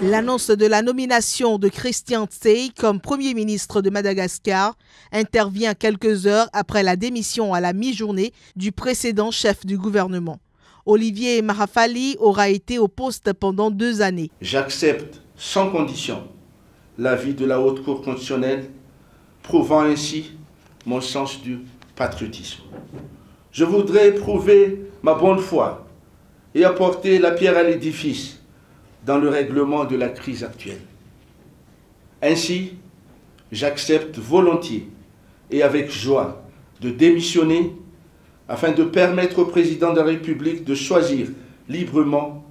L'annonce de la nomination de Christian Tsey comme Premier ministre de Madagascar intervient quelques heures après la démission à la mi-journée du précédent chef du gouvernement. Olivier Marafali aura été au poste pendant 2 années. J'accepte sans condition l'avis de la Haute Cour constitutionnelle, prouvant ainsi mon sens du patriotisme. Je voudrais prouver ma bonne foi et apporter la pierre à l'édifice dans le règlement de la crise actuelle. Ainsi, j'accepte volontiers et avec joie de démissionner afin de permettre au président de la République de choisir librement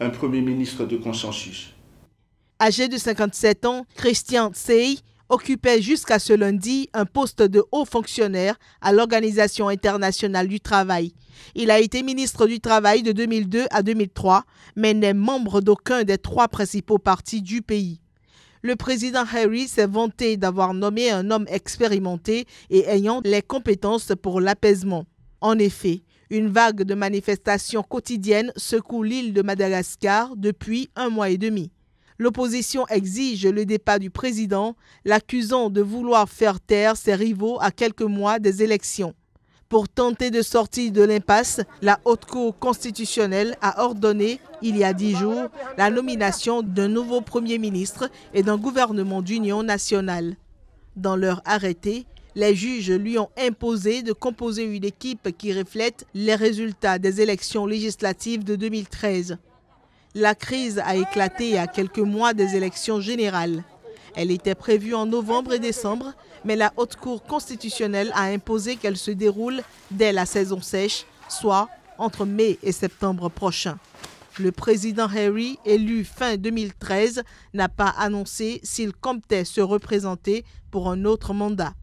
un Premier ministre de consensus. Âgé de 57 ans, Christian Tsey occupait jusqu'à ce lundi un poste de haut fonctionnaire à l'Organisation internationale du travail. Il a été ministre du Travail de 2002 à 2003, mais n'est membre d'aucun des 3 principaux partis du pays. Le président Harry s'est vanté d'avoir nommé un homme expérimenté et ayant les compétences pour l'apaisement. En effet, une vague de manifestations quotidiennes secoue l'île de Madagascar depuis 1 mois et demi. L'opposition exige le départ du président, l'accusant de vouloir faire taire ses rivaux à quelques mois des élections. Pour tenter de sortir de l'impasse, la Haute Cour constitutionnelle a ordonné, il y a 10 jours, la nomination d'un nouveau Premier ministre et d'un gouvernement d'union nationale. Dans leur arrêté, les juges lui ont imposé de composer une équipe qui reflète les résultats des élections législatives de 2013. La crise a éclaté à quelques mois des élections générales. Elle était prévue en novembre et décembre, mais la Haute Cour constitutionnelle a imposé qu'elle se déroule dès la saison sèche, soit entre mai et septembre prochain. Le président Harry, élu fin 2013, n'a pas annoncé s'il comptait se représenter pour un autre mandat.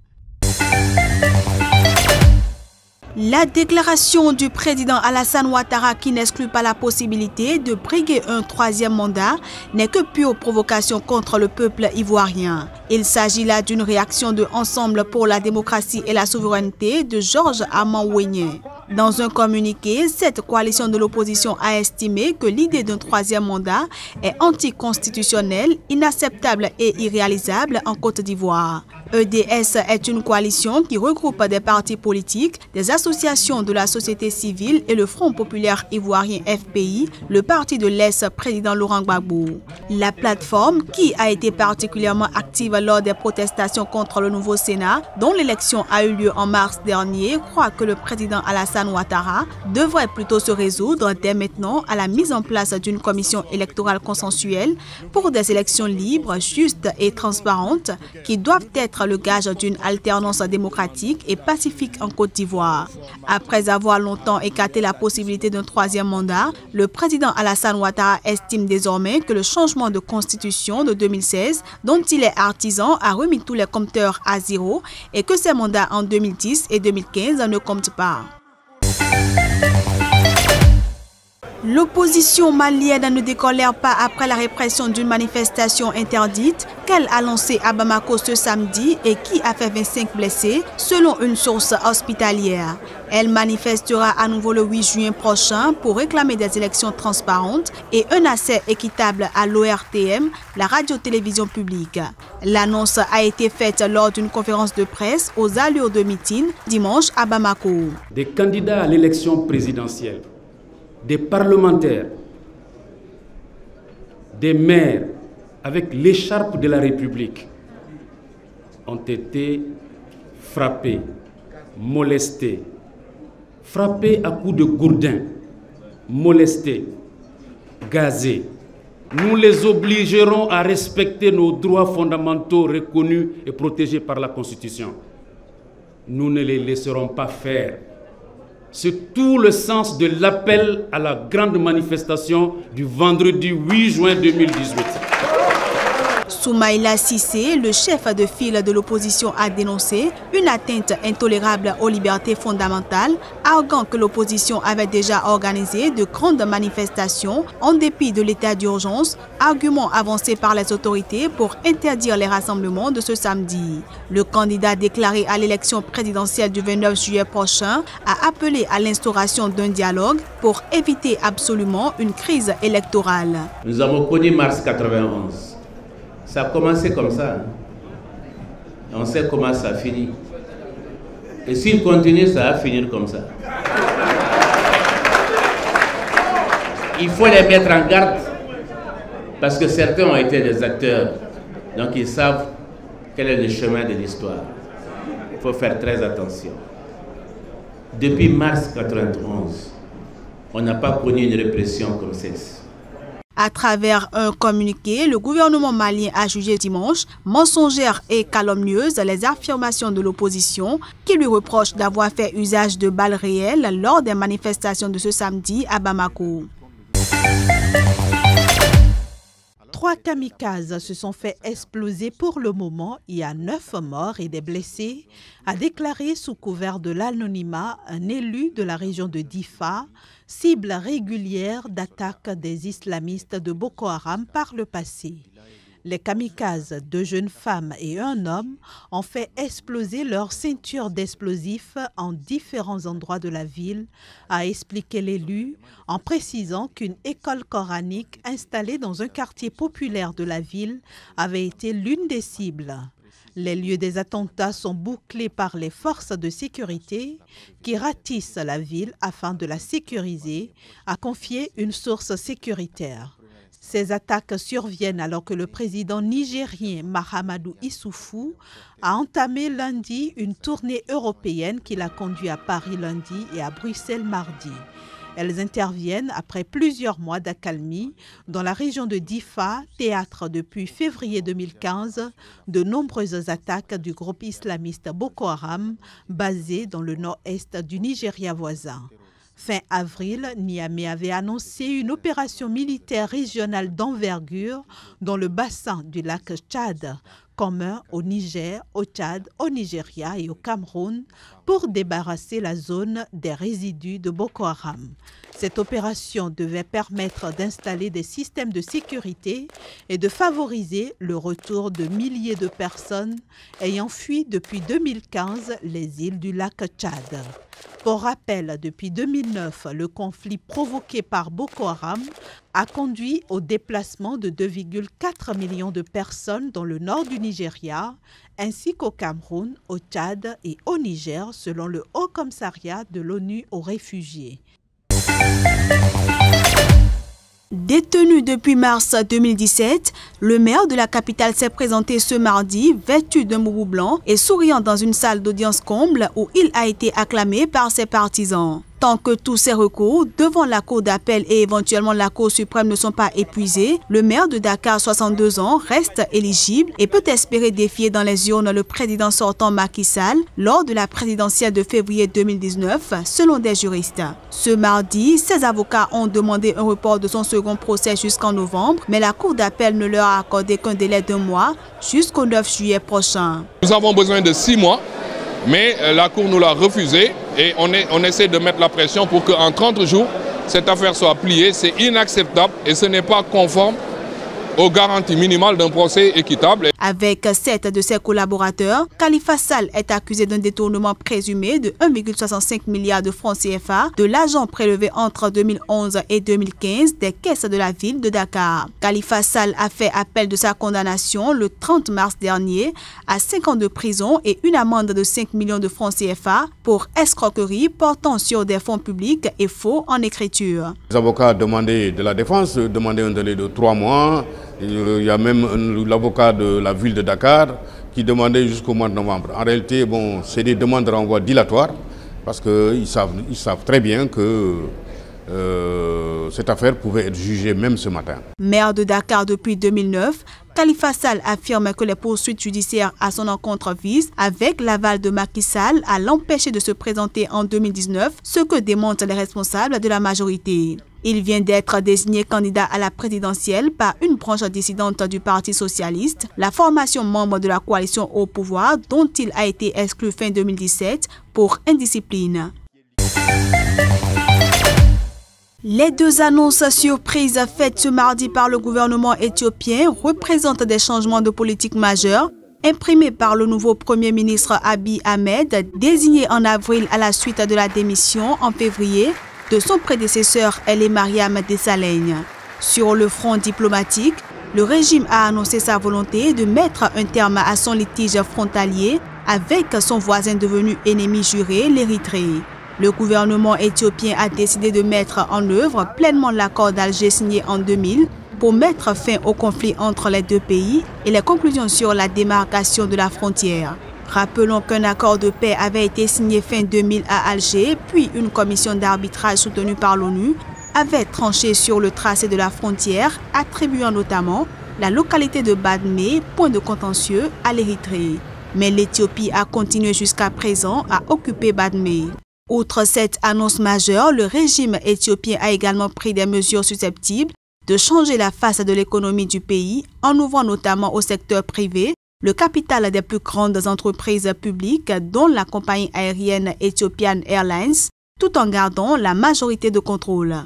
La déclaration du président Alassane Ouattara qui n'exclut pas la possibilité de briguer un 3e mandat n'est que pure provocation contre le peuple ivoirien. Il s'agit là d'une réaction de Ensemble pour la démocratie et la souveraineté de Georges Amand-Ouénié. Dans un communiqué, cette coalition de l'opposition a estimé que l'idée d'un 3e mandat est anticonstitutionnelle, inacceptable et irréalisable en Côte d'Ivoire. EDS est une coalition qui regroupe des partis politiques, des associations de la société civile et le Front populaire ivoirien FPI, le parti de l'ex-président Laurent Gbagbo. La plateforme, qui a été particulièrement active lors des protestations contre le nouveau Sénat, dont l'élection a eu lieu en mars dernier, croit que le président Alassane Ouattara devrait plutôt se résoudre dès maintenant à la mise en place d'une commission électorale consensuelle pour des élections libres, justes et transparentes qui doivent être le gage d'une alternance démocratique et pacifique en Côte d'Ivoire. Après avoir longtemps écarté la possibilité d'un 3e mandat, le président Alassane Ouattara estime désormais que le changement de constitution de 2016, dont il est artisan, a remis tous les compteurs à zéro et que ses mandats en 2010 et 2015 ne comptent pas. L'opposition malienne ne décolère pas après la répression d'une manifestation interdite qu'elle a lancée à Bamako ce samedi et qui a fait 25 blessés, selon une source hospitalière. Elle manifestera à nouveau le 8 juin prochain pour réclamer des élections transparentes et un accès équitable à l'ORTM, la radio-télévision publique. L'annonce a été faite lors d'une conférence de presse aux allures de meeting dimanche à Bamako. Des candidats à l'élection présidentielle, des parlementaires, des maires avec l'écharpe de la République ont été frappés, molestés, frappés à coups de gourdin, molestés, gazés. Nous les obligerons à respecter nos droits fondamentaux reconnus et protégés par la Constitution. Nous ne les laisserons pas faire. C'est tout le sens de l'appel à la grande manifestation du vendredi 8 juin 2018. Soumaïla Cissé, le chef de file de l'opposition, a dénoncé une atteinte intolérable aux libertés fondamentales, arguant que l'opposition avait déjà organisé de grandes manifestations en dépit de l'état d'urgence, argument avancé par les autorités pour interdire les rassemblements de ce samedi. Le candidat déclaré à l'élection présidentielle du 29 juillet prochain a appelé à l'instauration d'un dialogue pour éviter absolument une crise électorale. Nous avons connu mars 91. Ça a commencé comme ça. On sait comment ça finit. Et s'il continue, ça va finir comme ça. Il faut les mettre en garde parce que certains ont été des acteurs. Donc ils savent quel est le chemin de l'histoire. Il faut faire très attention. Depuis mars 91, on n'a pas connu une répression comme celle-ci. À travers un communiqué, le gouvernement malien a jugé dimanche mensongères et calomnieuses les affirmations de l'opposition qui lui reproche d'avoir fait usage de balles réelles lors des manifestations de ce samedi à Bamako. 3 kamikazes se sont fait exploser pour le moment. Il y a 9 morts et des blessés, a déclaré sous couvert de l'anonymat un élu de la région de Difa, cible régulière d'attaques des islamistes de Boko Haram par le passé. Les kamikazes, 2 jeunes femmes et un homme, ont fait exploser leur ceinture d'explosifs en différents endroits de la ville, a expliqué l'élu, en précisant qu'une école coranique installée dans un quartier populaire de la ville avait été l'une des cibles. Les lieux des attentats sont bouclés par les forces de sécurité qui ratissent la ville afin de la sécuriser, a confié une source sécuritaire. Ces attaques surviennent alors que le président nigérien Mahamadou Issoufou a entamé lundi une tournée européenne qui l'a conduit à Paris lundi et à Bruxelles mardi. Elles interviennent après plusieurs mois d'accalmie dans la région de Difa, théâtre depuis février 2015 de nombreuses attaques du groupe islamiste Boko Haram basé dans le nord-est du Nigeria voisin. Fin avril, Niamey avait annoncé une opération militaire régionale d'envergure dans le bassin du lac Tchad, commun au Niger, au Tchad, au Nigeria et au Cameroun, pour débarrasser la zone des résidus de Boko Haram. Cette opération devait permettre d'installer des systèmes de sécurité et de favoriser le retour de milliers de personnes ayant fui depuis 2015 les îles du lac Tchad. Pour rappel, depuis 2009, le conflit provoqué par Boko Haram a conduit au déplacement de 2,4 millions de personnes dans le nord du Nigeria, ainsi qu'au Cameroun, au Tchad et au Niger, selon le Haut Commissariat de l'ONU aux réfugiés. Détenu depuis mars 2017, le maire de la capitale s'est présenté ce mardi vêtu d'un boubou blanc et souriant dans une salle d'audience comble où il a été acclamé par ses partisans. Tant que tous ces recours devant la Cour d'appel et éventuellement la Cour suprême ne sont pas épuisés, le maire de Dakar, 62 ans, reste éligible et peut espérer défier dans les urnes le président sortant Macky Sall lors de la présidentielle de février 2019, selon des juristes. Ce mardi, ses avocats ont demandé un report de son second procès jusqu'en novembre, mais la Cour d'appel ne leur a accordé qu'un délai d'1 mois jusqu'au 9 juillet prochain. Nous avons besoin de 6 mois. Mais la Cour nous l'a refusé et on essaie de mettre la pression pour qu'en 30 jours, cette affaire soit pliée. C'est inacceptable et ce n'est pas conforme aux garanties minimales d'un procès équitable. Avec 7 de ses collaborateurs, Khalifa Sall est accusé d'un détournement présumé de 1,65 milliard de francs CFA de l'argent prélevé entre 2011 et 2015 des caisses de la ville de Dakar. Khalifa Sall a fait appel de sa condamnation le 30 mars dernier à 5 ans de prison et une amende de 5 millions de francs CFA pour escroquerie portant sur des fonds publics et faux en écriture. Les avocats demandaient de la défense, demandaient un délai de 3 mois. Il y a même l'avocat de la ville de Dakar qui demandait jusqu'au mois de novembre. En réalité, bon, c'est des demandes de renvoi dilatoires parce qu'ils savent très bien que cette affaire pouvait être jugée même ce matin. Maire de Dakar depuis 2009, Khalifa Sall affirme que les poursuites judiciaires à son encontre visent, avec l'aval de Macky Sall, à l'empêcher de se présenter en 2019, ce que démontrent les responsables de la majorité. Il vient d'être désigné candidat à la présidentielle par une branche dissidente du Parti socialiste, la formation membre de la coalition au pouvoir dont il a été exclu fin 2017 pour indiscipline. Les deux annonces surprises faites ce mardi par le gouvernement éthiopien représentent des changements de politique majeurs imprimés par le nouveau Premier ministre Abiy Ahmed, désigné en avril à la suite de la démission en février de son prédécesseur Hailemariam Desalegn. Sur le front diplomatique, le régime a annoncé sa volonté de mettre un terme à son litige frontalier avec son voisin devenu ennemi juré, l'Érythrée. Le gouvernement éthiopien a décidé de mettre en œuvre pleinement l'accord d'Alger signé en 2000 pour mettre fin au conflit entre les deux pays et les conclusions sur la démarcation de la frontière. Rappelons qu'un accord de paix avait été signé fin 2000 à Alger, puis une commission d'arbitrage soutenue par l'ONU avait tranché sur le tracé de la frontière, attribuant notamment la localité de Badmé, point de contentieux, à l'Érythrée. Mais l'Éthiopie a continué jusqu'à présent à occuper Badmé. Outre cette annonce majeure, le régime éthiopien a également pris des mesures susceptibles de changer la face de l'économie du pays en ouvrant notamment au secteur privé le capital des plus grandes entreprises publiques, dont la compagnie aérienne Ethiopian Airlines, tout en gardant la majorité de contrôle.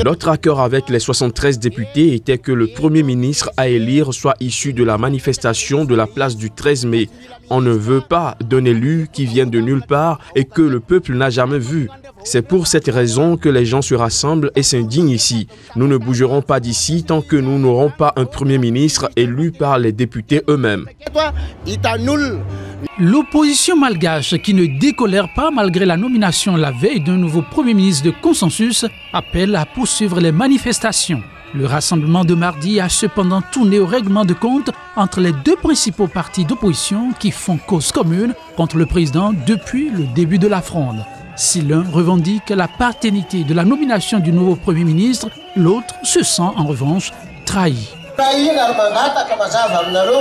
Notre accord avec les 73 députés était que le Premier ministre à élire soit issu de la manifestation de la place du 13 mai. On ne veut pas d'un élu qui vient de nulle part et que le peuple n'a jamais vu. C'est pour cette raison que les gens se rassemblent et s'indignent ici. Nous ne bougerons pas d'ici tant que nous n'aurons pas un Premier ministre élu par les députés eux-mêmes. L'opposition malgache, qui ne décolère pas malgré la nomination la veille d'un nouveau Premier ministre de consensus, appelle à poursuivre les manifestations. Le rassemblement de mardi a cependant tourné au règlement de compte entre les deux principaux partis d'opposition qui font cause commune contre le président depuis le début de la fronde. Si l'un revendique la paternité de la nomination du nouveau Premier ministre, l'autre se sent en revanche trahi.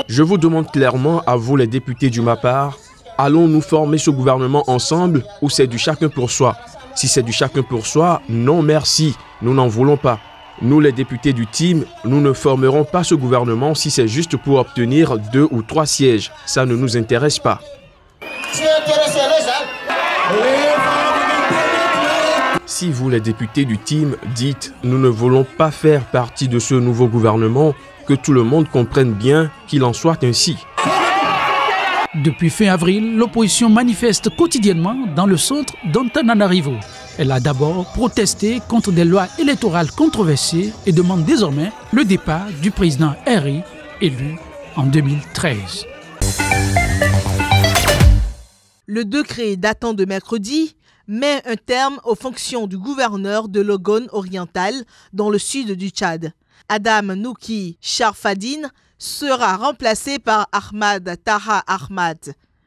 Je vous demande clairement, à vous les députés du MAPAR, allons-nous former ce gouvernement ensemble ou c'est du chacun pour soi? Si c'est du chacun pour soi, non merci, nous n'en voulons pas. Nous les députés du team, nous ne formerons pas ce gouvernement si c'est juste pour obtenir 2 ou 3 sièges. Ça ne nous intéresse pas. Si vous, les députés du team, dites « Nous ne voulons pas faire partie de ce nouveau gouvernement », que tout le monde comprenne bien qu'il en soit ainsi. Depuis fin avril, l'opposition manifeste quotidiennement dans le centre d'Antananarivo. Elle a d'abord protesté contre des lois électorales controversées et demande désormais le départ du président Henry, élu en 2013. Le décret datant de mercredi met un terme aux fonctions du gouverneur de l'Ogone oriental dans le sud du Tchad. Adam Nouki Sharfadine sera remplacé par Ahmad Taha Ahmad.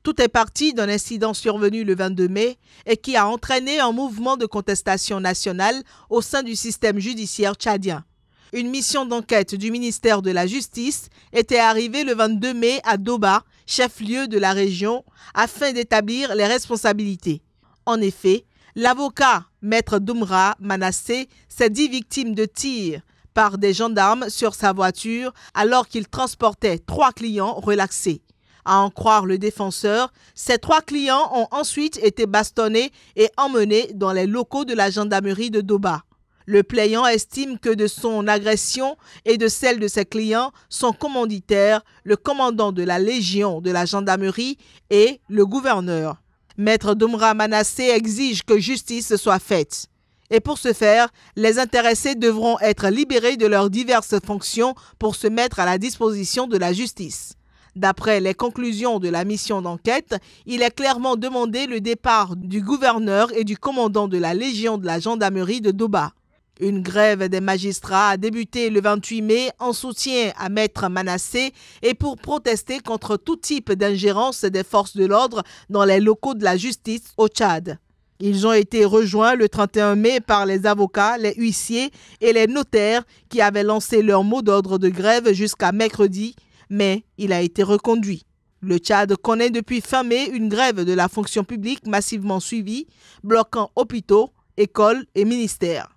Tout est parti d'un incident survenu le 22 mai et qui a entraîné un mouvement de contestation nationale au sein du système judiciaire tchadien. Une mission d'enquête du ministère de la Justice était arrivée le 22 mai à Doba, chef-lieu de la région, afin d'établir les responsabilités. En effet, l'avocat Maître Doumra Manassé s'est dit victime de tirs par des gendarmes sur sa voiture alors qu'il transportait 3 clients relaxés. À en croire le défenseur, ces 3 clients ont ensuite été bastonnés et emmenés dans les locaux de la gendarmerie de Doba. Le plaignant estime que de son agression et de celle de ses clients, son commanditaire, le commandant de la Légion de la gendarmerie et le gouverneur. Maître Doumra Manassé exige que justice soit faite. Et pour ce faire, les intéressés devront être libérés de leurs diverses fonctions pour se mettre à la disposition de la justice. D'après les conclusions de la mission d'enquête, il est clairement demandé le départ du gouverneur et du commandant de la Légion de la gendarmerie de Doba. Une grève des magistrats a débuté le 28 mai en soutien à Maître Manassé et pour protester contre tout type d'ingérence des forces de l'ordre dans les locaux de la justice au Tchad. Ils ont été rejoints le 31 mai par les avocats, les huissiers et les notaires qui avaient lancé leur mot d'ordre de grève jusqu'à mercredi, mais il a été reconduit. Le Tchad connaît depuis fin mai une grève de la fonction publique massivement suivie, bloquant hôpitaux, écoles et ministères.